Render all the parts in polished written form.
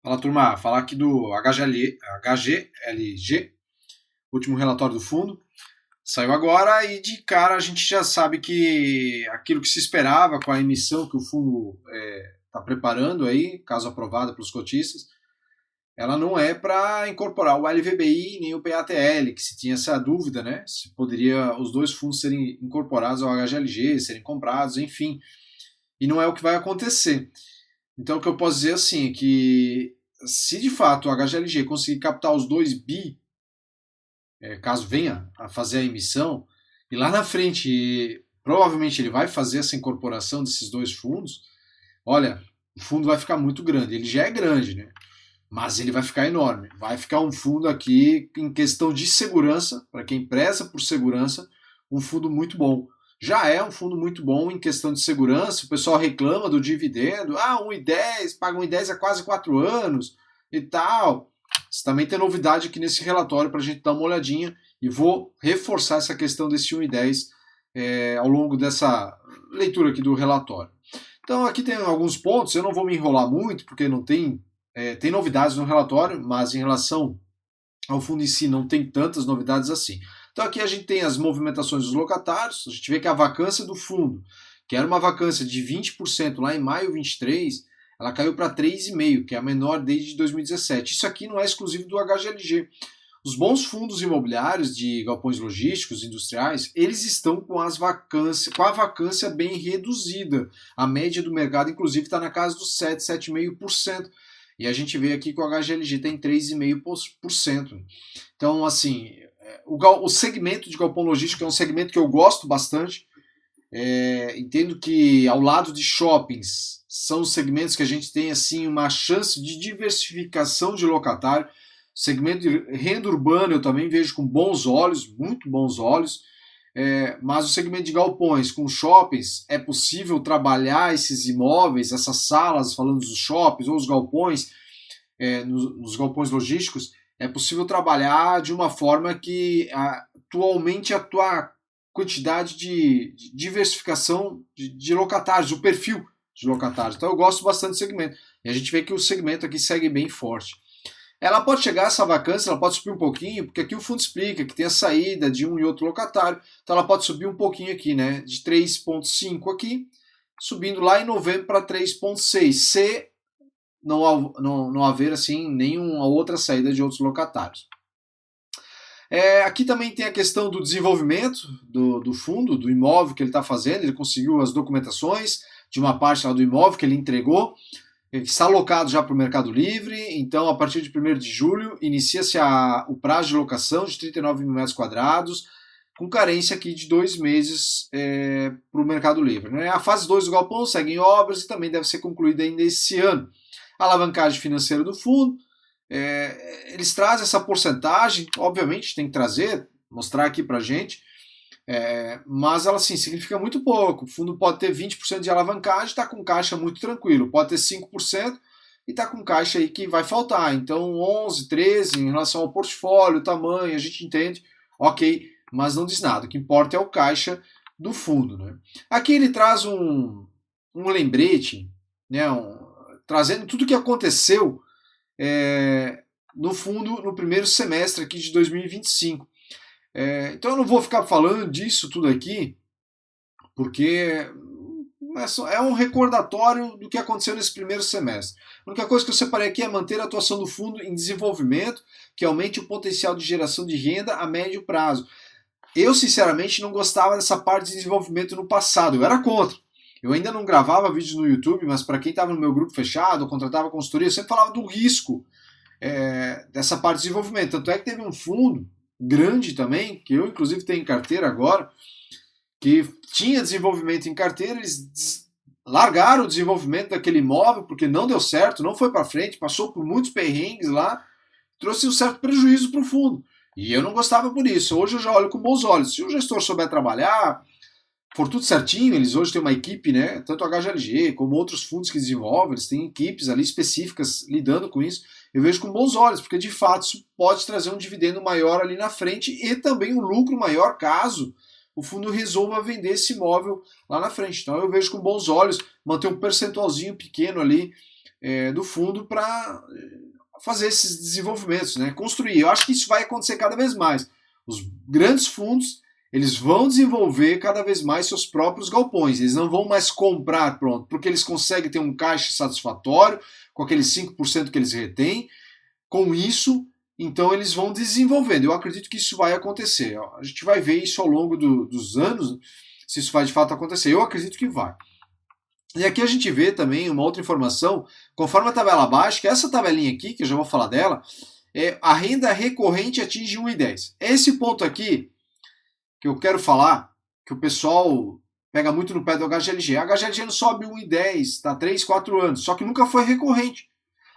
Fala turma, falar aqui do HGLG, último relatório do fundo. Saiu agora e de cara a gente já sabe que aquilo que se esperava com a emissão que o fundo está preparando aí, caso aprovada pelos cotistas, ela não é para incorporar o LVBI nem o PATL, que se tinha essa dúvida, né? Se poderia os dois fundos serem incorporados ao HGLG, serem comprados, enfim. E não é o que vai acontecer. Então o que eu posso dizer assim é que se de fato o HGLG conseguir captar os 2 bi, caso venha a fazer a emissão, e lá na frente provavelmente ele vai fazer essa incorporação desses dois fundos, olha, o fundo vai ficar muito grande. Ele já é grande, né? Mas ele vai ficar enorme. Vai ficar um fundo aqui, em questão de segurança, para quem preza por segurança, um fundo muito bom. Já é um fundo muito bom em questão de segurança. O pessoal reclama do dividendo. 1,10, paga 1,10 há quase 4 anos e tal. Você também tem novidade aqui nesse relatório para a gente dar uma olhadinha. E vou reforçar essa questão desse 1,10 ao longo dessa leitura aqui do relatório. Então aqui tem alguns pontos. Eu não vou me enrolar muito, porque não tem... tem novidades no relatório, mas em relação ao fundo em si não tem tantas novidades assim. Então aqui a gente tem as movimentações dos locatários, a gente vê que a vacância do fundo, que era uma vacância de 20% lá em maio 23, ela caiu para 3,5%, que é a menor desde 2017. Isso aqui não é exclusivo do HGLG. Os bons fundos imobiliários de galpões logísticos, industriais, eles estão com a vacância bem reduzida. A média do mercado, inclusive, está na casa dos 7, 7,5%. E a gente vê aqui que o HGLG tem 3,5%. Então, assim, o segmento de galpão logístico é um segmento que eu gosto bastante. Entendo que ao lado de shoppings são os segmentos que a gente tem assim uma chance de diversificação de locatário. O segmento de renda urbana eu também vejo com bons olhos, muito bons olhos. Mas o segmento de galpões com shoppings, é possível trabalhar esses imóveis, essas salas, falando dos shoppings ou os galpões, nos galpões logísticos, é possível trabalhar de uma forma que atualmente a tua quantidade de diversificação de locatários, o perfil de locatários. Então eu gosto bastante do segmento. E a gente vê que o segmento aqui segue bem forte. Ela pode chegar a essa vacância, ela pode subir um pouquinho, porque aqui o fundo explica que tem a saída de um e outro locatário, então ela pode subir um pouquinho aqui, né, de 3,5 aqui, subindo lá em novembro para 3,6, se não haver assim nenhuma outra saída de outros locatários. Aqui também tem a questão do desenvolvimento do fundo, do imóvel que ele está fazendo. Ele conseguiu as documentações de uma parte lá do imóvel que ele entregou, está alocado já para o Mercado Livre. Então, a partir de 1º de julho, inicia-se o prazo de locação de 39 mil metros quadrados, com carência aqui de 2 meses para o Mercado Livre, né? A fase 2 do galpão segue em obras e também deve ser concluída ainda esse ano. A alavancagem financeira do fundo, eles trazem essa porcentagem, obviamente tem que trazer, mostrar aqui para a gente, mas ela assim, significa muito pouco. O fundo pode ter 20% de alavancagem, está com caixa muito tranquilo, pode ter 5% e está com caixa aí que vai faltar. Então 11, 13 em relação ao portfólio, tamanho, a gente entende, ok, mas não diz nada. O que importa é o caixa do fundo, né? Aqui ele traz um lembrete, né, trazendo tudo o que aconteceu no fundo no primeiro semestre aqui de 2025. Então eu não vou ficar falando disso tudo aqui, porque é um recordatório do que aconteceu nesse primeiro semestre. A única coisa que eu separei aqui é manter a atuação do fundo em desenvolvimento, que aumente o potencial de geração de renda a médio prazo. Eu, sinceramente, não gostava dessa parte de desenvolvimento no passado, eu era contra. Eu ainda não gravava vídeos no YouTube, mas para quem estava no meu grupo fechado, eu contratava consultoria, eu sempre falava do risco dessa parte de desenvolvimento. Tanto é que teve um fundo grande também, que eu inclusive tenho em carteira agora, que tinha desenvolvimento em carteira, eles largaram o desenvolvimento daquele imóvel porque não deu certo, não foi para frente, passou por muitos perrengues lá, trouxe um certo prejuízo para o fundo. E eu não gostava por isso. Hoje eu já olho com bons olhos. Se o gestor souber trabalhar, for tudo certinho, eles hoje têm uma equipe, né, tanto a HGLG como outros fundos que desenvolvem, eles têm equipes ali específicas lidando com isso. Eu vejo com bons olhos, porque de fato isso pode trazer um dividendo maior ali na frente e também um lucro maior caso o fundo resolva vender esse imóvel lá na frente. Então eu vejo com bons olhos manter um percentualzinho pequeno ali do fundo para fazer esses desenvolvimentos, né? Construir. Eu acho que isso vai acontecer cada vez mais. Os grandes fundos, eles vão desenvolver cada vez mais seus próprios galpões. Eles não vão mais comprar pronto, porque eles conseguem ter um caixa satisfatório com aqueles 5% que eles retêm. Com isso, então eles vão desenvolvendo. Eu acredito que isso vai acontecer. A gente vai ver isso ao longo dos anos, se isso vai de fato acontecer. Eu acredito que vai. E aqui a gente vê também uma outra informação, conforme a tabela abaixo, que essa tabelinha aqui, que eu já vou falar dela, a renda recorrente atinge 1,10. Esse ponto aqui que eu quero falar, que o pessoal pega muito no pé do HGLG. A HGLG não sobe 1,10, tá 3, 4 anos, só que nunca foi recorrente.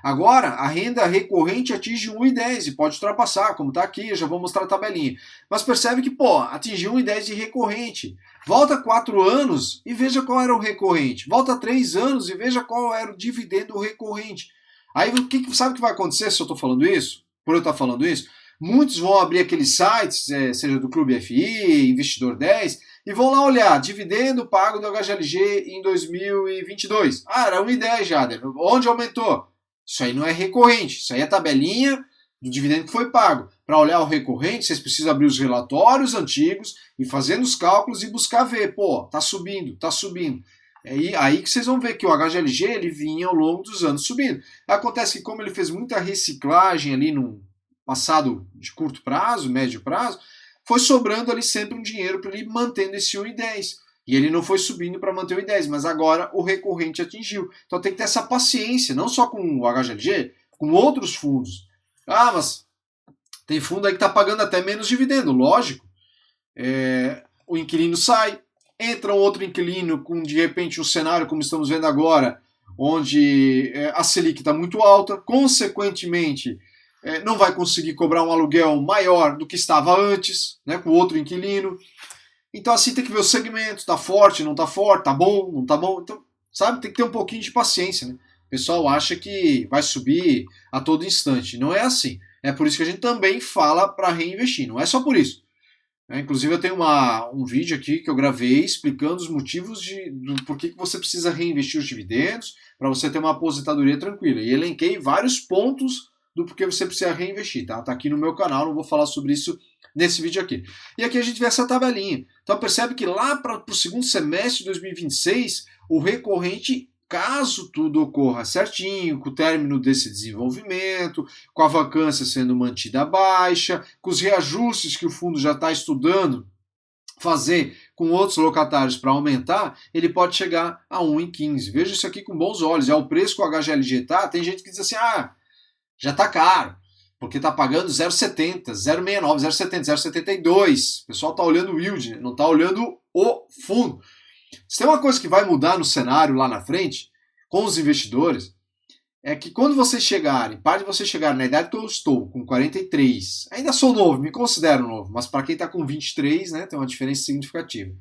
Agora, a renda recorrente atinge 1,10 e pode ultrapassar, como está aqui, eu já vou mostrar a tabelinha. Mas percebe que, atingiu 1,10 de recorrente. Volta 4 anos e veja qual era o recorrente. Volta 3 anos e veja qual era o dividendo recorrente. Aí, sabe o que vai acontecer se eu estou falando isso? Por eu estar falando isso? Muitos vão abrir aqueles sites, seja do Clube FI, Investidor 10, e vão lá olhar, dividendo pago do HGLG em 2022. Era 1,10 já, onde aumentou? Isso aí não é recorrente, isso aí é tabelinha do dividendo que foi pago. Para olhar o recorrente, vocês precisam abrir os relatórios antigos e fazendo os cálculos e buscar ver, tá subindo, tá subindo. É aí que vocês vão ver que o HGLG ele vinha ao longo dos anos subindo. Acontece que como ele fez muita reciclagem ali no passado de curto prazo, médio prazo, foi sobrando ali sempre um dinheiro para ele ir mantendo esse 1,10. E ele não foi subindo para manter o 1,10, mas agora o recorrente atingiu. Então tem que ter essa paciência, não só com o HGLG, com outros fundos. Mas tem fundo aí que está pagando até menos dividendo, lógico. O inquilino sai, entra um outro inquilino com, de repente, um cenário como estamos vendo agora, onde a Selic está muito alta, consequentemente não vai conseguir cobrar um aluguel maior do que estava antes, né, com outro inquilino. Então assim tem que ver o segmento, tá forte, não tá forte, tá bom, não tá bom. Então, sabe, tem que ter um pouquinho de paciência, né? O pessoal acha que vai subir a todo instante. Não é assim. É por isso que a gente também fala para reinvestir. Não é só por isso. Inclusive eu tenho um vídeo aqui que eu gravei explicando os motivos do porquê que você precisa reinvestir os dividendos para você ter uma aposentadoria tranquila. E elenquei vários pontos do porquê você precisa reinvestir. Tá aqui no meu canal, não vou falar sobre isso nesse vídeo aqui. E aqui a gente vê essa tabelinha. Então percebe que lá para o segundo semestre de 2026, o recorrente, caso tudo ocorra certinho, com o término desse desenvolvimento, com a vacância sendo mantida baixa, com os reajustes que o fundo já está estudando fazer com outros locatários para aumentar, ele pode chegar a 1,15. Veja isso aqui com bons olhos. É o preço que o HGLG tá. Tem gente que diz assim, já está caro, porque está pagando 0,70, 0,69, 0,70, 0,72. O pessoal está olhando o yield, não está olhando o fundo. Se tem uma coisa que vai mudar no cenário lá na frente, com os investidores, é que quando vocês chegarem, para de vocês chegarem na idade que eu estou, com 43, ainda sou novo, me considero novo, mas para quem está com 23, né, tem uma diferença significativa.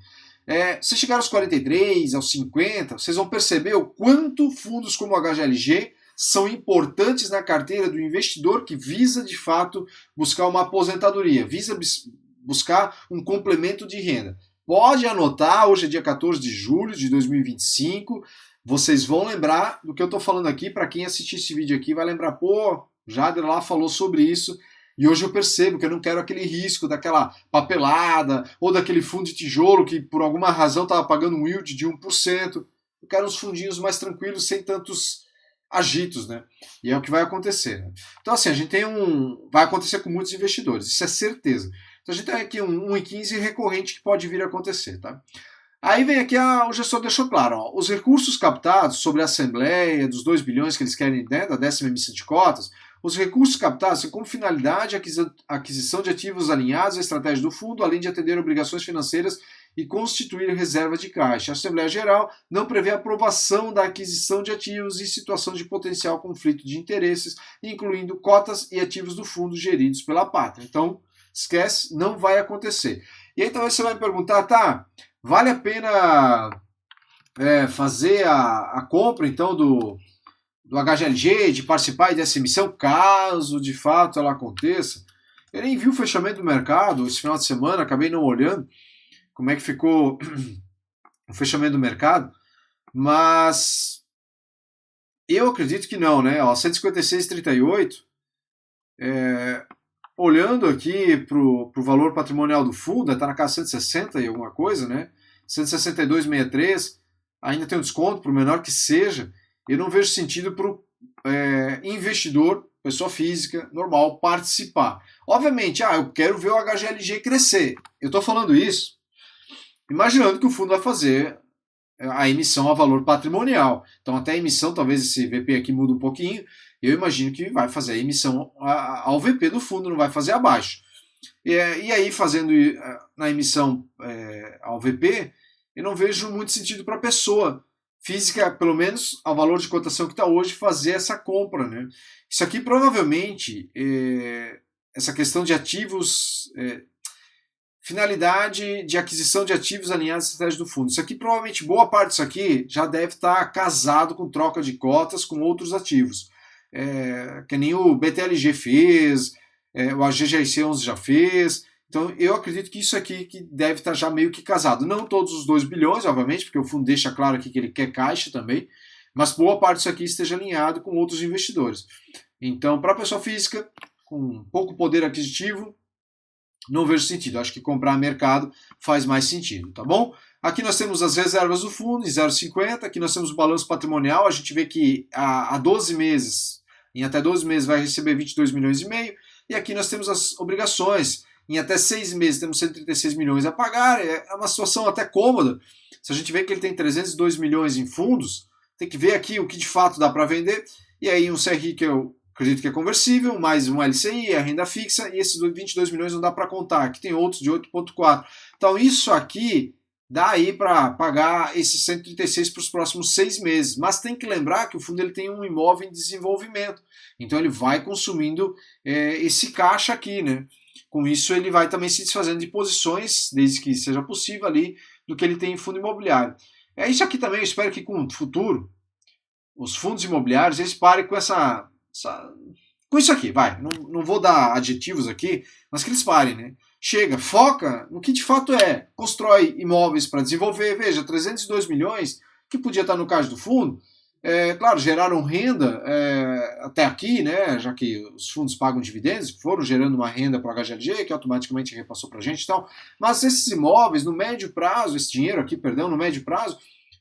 Se chegar aos 43, aos 50, vocês vão perceber o quanto fundos como o HGLG são importantes na carteira do investidor que visa, de fato, buscar uma aposentadoria, visa buscar um complemento de renda. Pode anotar, hoje é dia 14 de julho de 2025, vocês vão lembrar do que eu estou falando aqui, para quem assistir esse vídeo aqui vai lembrar, Jader lá falou sobre isso, e hoje eu percebo que eu não quero aquele risco daquela papelada, ou daquele fundo de tijolo que por alguma razão estava pagando um yield de 1%, eu quero uns fundinhos mais tranquilos, sem tantos agitos, né? E é o que vai acontecer, né? Então assim, a gente tem vai acontecer com muitos investidores, isso é certeza. Então a gente tem aqui um 1,15 recorrente que pode vir a acontecer, tá? Aí vem aqui, o gestor deixou claro, os recursos captados sobre a Assembleia, dos 2 bilhões que eles querem, né, da 10ª emissão de cotas, os recursos captados têm como finalidade a aquisição de ativos alinhados à estratégia do fundo, além de atender obrigações financeiras e constituir reserva de caixa. A Assembleia Geral não prevê aprovação da aquisição de ativos em situação de potencial conflito de interesses, incluindo cotas e ativos do fundo geridos pela pátria. Então, esquece, não vai acontecer. E aí talvez você vai me perguntar, vale a pena fazer a compra então do HGLG, de participar dessa emissão, caso de fato ela aconteça? Eu nem vi o fechamento do mercado esse final de semana, acabei não olhando como é que ficou o fechamento do mercado, mas Eu acredito que não, né? Ó, 156,38, olhando aqui para o valor patrimonial do fundo, está na casa 160 e alguma coisa, né? 162,63, ainda tem um desconto, por menor que seja. Eu não vejo sentido para o investidor, pessoa física, normal, participar. Obviamente, eu quero ver o HGLG crescer. Eu estou falando isso imaginando que o fundo vai fazer a emissão a valor patrimonial. Então, até a emissão, talvez esse VP aqui muda um pouquinho, eu imagino que vai fazer a emissão ao VP do fundo, não vai fazer abaixo. E aí, fazendo na emissão ao VP, eu não vejo muito sentido para a pessoa física, pelo menos ao valor de cotação que está hoje, fazer essa compra. Né? Isso aqui provavelmente, essa questão de ativos, finalidade de aquisição de ativos alinhados à estratégia do fundo. Isso aqui, provavelmente, boa parte disso aqui já deve estar casado com troca de cotas com outros ativos. Que nem o BTLG fez, o AGGIC11 já fez. Então, eu acredito que isso aqui que deve estar já meio que casado. Não todos os 2 bilhões, obviamente, porque o fundo deixa claro aqui que ele quer caixa também, mas boa parte disso aqui esteja alinhado com outros investidores. Então, para a pessoa física, com pouco poder aquisitivo, não vejo sentido. Acho que comprar mercado faz mais sentido, tá bom? Aqui nós temos as reservas do fundo em 0,50. Aqui nós temos o balanço patrimonial. A gente vê que há 12 meses, em até 12 meses, vai receber 22 milhões e meio. E aqui nós temos as obrigações. Em até 6 meses temos 136 milhões a pagar. É uma situação até cômoda. Se a gente vê que ele tem 302 milhões em fundos, tem que ver aqui o que de fato dá para vender. E aí um CRI que eu acredito que é conversível, mais um LCI, a renda fixa, e esses 22 milhões não dá para contar. Aqui tem outros de 8,4. Então isso aqui dá aí para pagar esses 136 para os próximos 6 meses. Mas tem que lembrar que o fundo ele tem um imóvel em desenvolvimento. Então ele vai consumindo esse caixa aqui, né? Com isso ele vai também se desfazendo de posições, desde que seja possível ali, do que ele tem em fundo imobiliário. Isso aqui também, eu espero que com o futuro, os fundos imobiliários, eles parem com com isso aqui, vai. Não vou dar adjetivos aqui, mas que eles parem, né? Chega, foca no que de fato constrói imóveis para desenvolver. Veja, 302 milhões que podia estar no caixa do fundo, claro, geraram renda até aqui, né? Já que os fundos pagam dividendos, foram gerando uma renda para o HGLG, que automaticamente repassou para a gente e tal. Mas esses imóveis, no médio prazo, esse dinheiro aqui, perdão, no médio prazo,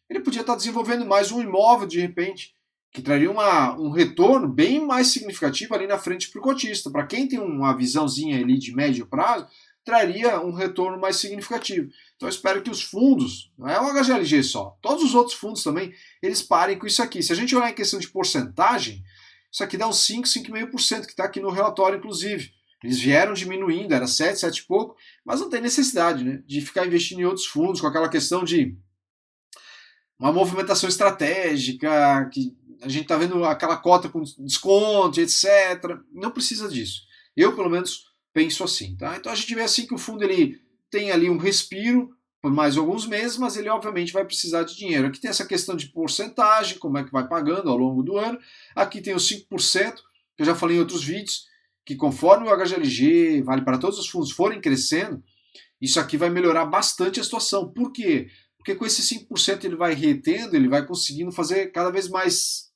ele podia estar desenvolvendo mais um imóvel de repente, que traria um retorno bem mais significativo ali na frente para o cotista. Para quem tem uma visãozinha ali de médio prazo, traria um retorno mais significativo. Então eu espero que os fundos, não é o HGLG só, todos os outros fundos também, eles parem com isso aqui. Se a gente olhar em questão de porcentagem, isso aqui dá uns 5, 5,5%, que está aqui no relatório, inclusive. Eles vieram diminuindo, era 7, 7 e pouco, mas não tem necessidade, né, de ficar investindo em outros fundos com aquela questão de uma movimentação estratégica, que a gente está vendo aquela cota com desconto, etc. Não precisa disso. Eu, pelo menos, penso assim. Tá? Então a gente vê assim que o fundo ele tem ali um respiro por mais alguns meses, mas ele obviamente vai precisar de dinheiro. Aqui tem essa questão de porcentagem, como é que vai pagando ao longo do ano. Aqui tem os 5%, que eu já falei em outros vídeos, que conforme o HGLG, vale para todos os fundos, forem crescendo, isso aqui vai melhorar bastante a situação. Por quê? Porque com esse 5% ele vai retendo, ele vai conseguindo fazer cada vez mais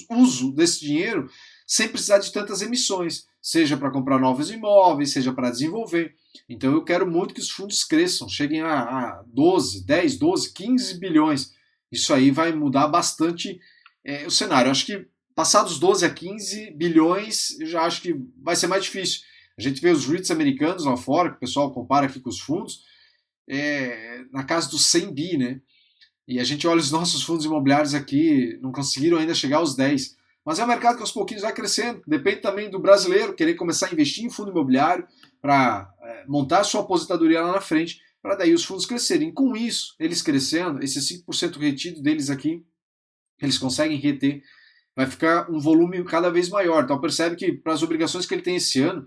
uso desse dinheiro sem precisar de tantas emissões, seja para comprar novos imóveis, seja para desenvolver. Então eu quero muito que os fundos cresçam, cheguem a 12, 10, 12, 15 bilhões. Isso aí vai mudar bastante o cenário. Eu acho que passados 12 a 15 bilhões, eu já acho que vai ser mais difícil. A gente vê os REITs americanos lá fora, que o pessoal compara aqui com os fundos, na casa dos 100 bi, né? E a gente olha os nossos fundos imobiliários aqui, não conseguiram ainda chegar aos 10. Mas é um mercado que aos pouquinhos vai crescendo. Depende também do brasileiro querer começar a investir em fundo imobiliário para montar a sua aposentadoria lá na frente, para daí os fundos crescerem. Com isso, eles crescendo, esse 5% retido deles aqui, eles conseguem reter, vai ficar um volume cada vez maior. Então percebe que para as obrigações que ele tem esse ano,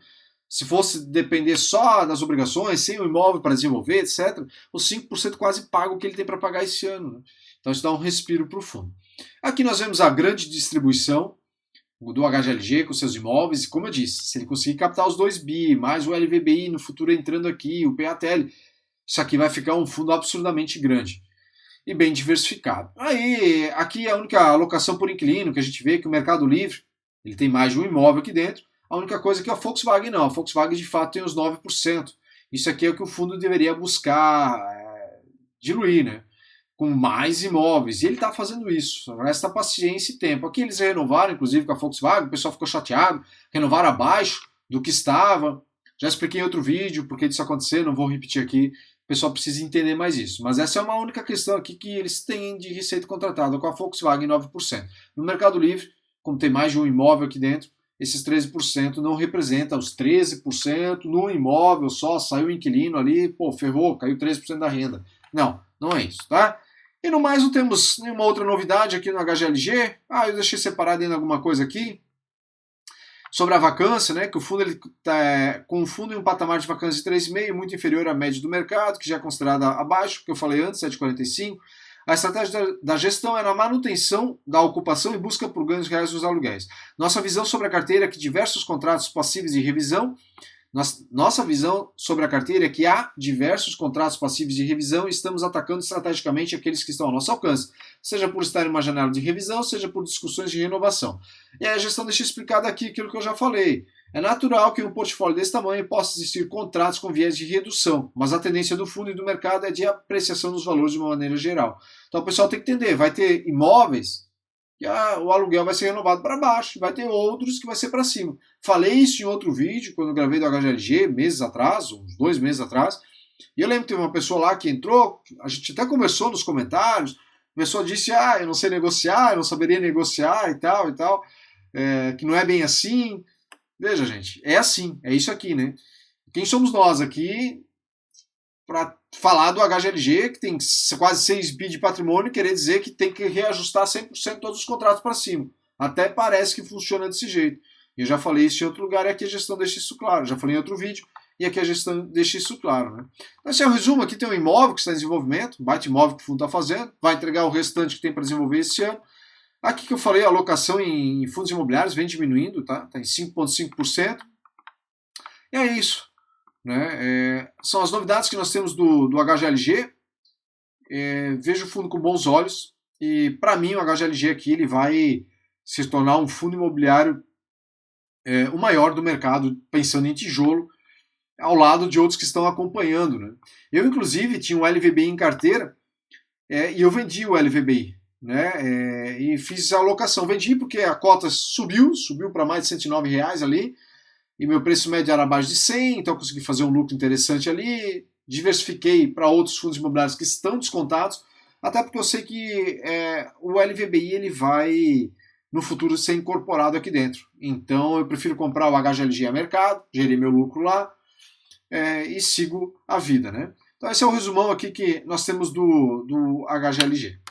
se fosse depender só das obrigações, sem o imóvel para desenvolver, etc., os 5% quase paga o que ele tem para pagar esse ano. Né? Então isso dá um respiro para o fundo. Aqui nós vemos a grande distribuição do HGLG com seus imóveis, e como eu disse, se ele conseguir captar os 2 bi, mais o LVBI no futuro entrando aqui, o PATL, isso aqui vai ficar um fundo absurdamente grande. e bem diversificado. Aí, aqui é a única alocação por inquilino que a gente vê que o Mercado Livre, ele tem mais de um imóvel aqui dentro. A única coisa é que a Volkswagen não. A Volkswagen de fato tem os 9%. Isso aqui é o que o fundo deveria buscar diluir, né? Com mais imóveis. E ele está fazendo isso. Resta paciência e tempo. Aqui eles renovaram, inclusive, com a Volkswagen. O pessoal ficou chateado. Renovaram abaixo do que estava. Já expliquei em outro vídeo porque isso acontecer. Não vou repetir aqui. O pessoal precisa entender mais isso. Mas essa é uma única questão aqui que eles têm de receita contratada com a Volkswagen 9%. No Mercado Livre, como tem mais de um imóvel aqui dentro, esses 13% não representa os 13% no imóvel só, saiu o inquilino ali, pô, ferrou, caiu 13% da renda. Não, não é isso, tá? E no mais não temos nenhuma outra novidade aqui no HGLG. Eu deixei separado ainda alguma coisa aqui. Sobre a vacância, né, que o fundo ele tá com um fundo em um patamar de vacância de 3,5, muito inferior à média do mercado, que já é considerada abaixo, que eu falei antes, 7,45. A estratégia da gestão é na manutenção da ocupação e busca por ganhos reais nos aluguéis. Nossa visão sobre a carteira é que diversos contratos passíveis de revisão. Nossa visão sobre a carteira é que há diversos contratos passíveis de revisão e estamos atacando estrategicamente aqueles que estão ao nosso alcance, seja por estar em uma janela de revisão, seja por discussões de renovação. E aí a gestão deixa explicado aqui aquilo que eu já falei. É natural que em um portfólio desse tamanho possa existir contratos com viés de redução, mas a tendência do fundo e do mercado é de apreciação dos valores de uma maneira geral. Então o pessoal tem que entender, vai ter imóveis que o aluguel vai ser renovado para baixo, vai ter outros que vai ser para cima. Falei isso em outro vídeo, quando eu gravei do HGLG, meses atrás, uns 2 meses atrás, e eu lembro que teve uma pessoa lá que entrou, a gente até conversou nos comentários, a pessoa disse, eu não sei negociar, eu não saberia negociar e tal, que não é bem assim. Veja, gente, é assim, é isso aqui, né? Quem somos nós aqui para falar do HGLG, que tem quase 6 bi de patrimônio, querer dizer que tem que reajustar 100% todos os contratos para cima. Até parece que funciona desse jeito. Eu já falei isso em outro lugar e aqui a gestão deixa isso claro. Já falei em outro vídeo e aqui a gestão deixa isso claro. Né? Então, esse é o resumo. Aqui tem um imóvel que está em desenvolvimento, um baita imóvel que o fundo está fazendo, vai entregar o restante que tem para desenvolver esse ano. Aqui que eu falei, a alocação em fundos imobiliários vem diminuindo, tá em 5,5%. E é isso. Né? São as novidades que nós temos do HGLG. Vejo o fundo com bons olhos e para mim o HGLG aqui ele vai se tornar um fundo imobiliário o maior do mercado, pensando em tijolo, ao lado de outros que estão acompanhando. Né? Eu inclusive tinha um LVBI em carteira e eu vendi o LVBI. Né? E fiz a alocação, vendi porque a cota subiu para mais de R$109 ali, e meu preço médio era abaixo de 100, então eu consegui fazer um lucro interessante ali, diversifiquei para outros fundos imobiliários que estão descontados, até porque eu sei que o LVBI ele vai no futuro ser incorporado aqui dentro, então eu prefiro comprar o HGLG a mercado, gerei meu lucro lá e sigo a vida. Né? Então esse é o resumão aqui que nós temos do HGLG.